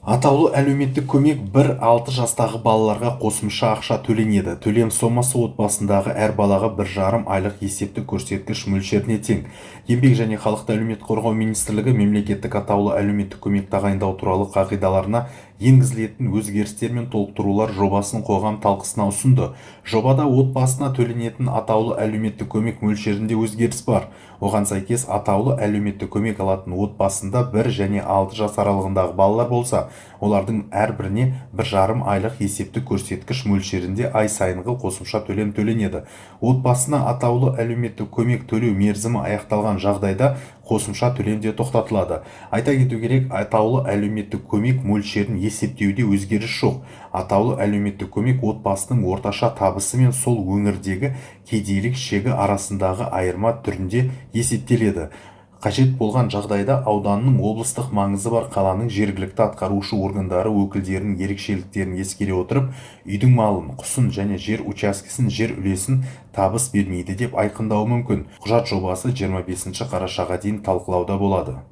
Атаулы әлеуметтік көмек 1-6 жастағы балаларға қосымша ақша төленеді. Төлем сомасы отбасындағы әр балаға 1,5 айлық есептік көрсеткіш мөлшеріне тең. Еңбек және халықты әлеуметтік қорғау министрлігі мемлекеттік атаулы әлеуметтік көмек тағайындау туралы қағидаларына енгізілетін өзгерістер мен толықтырулар жобасын қоғам талқысына ұсынды. Жобада отбасына төленетін атаулы әлеуметтік көмек мөлшерінде өзгеріс бар. Оған сәйкес атаулы әлеуметтік көмек алатын отбасында 1 және 6 жас аралығындағы балалар болса, олардың әрбіріне 1,5 айлық есептік көрсеткіш мөлшерінде ай сайынғы қосымша төлем төленеді. Отбасына атаулы әлеуметтік көмек төлеу мерзімі аяқталған жағдайда қосымша төлем де тоқтатылады. Айта кету керек, атаулы әлеуметтік көмек мөлшерін есептеуде өзгеріс жоқ. Атаулы әлеуметтік көмек отбасының орташа табысы мен сол өңірдегі кедейлік шегі арасындағы айырма түрінде есептеледі. Қажет болған жағдайда ауданның облыстық маңызы бар қаланың жергілікті атқарушы органдары өкілдерінің ерекшеліктерін ескере отырып, үйдің малын, құсын және жер учаскесін, жер үлесін табыс бермейді деп айқындауы мүмкін. Құжат жобасы 25 қарашаға дейін талқылауда болады.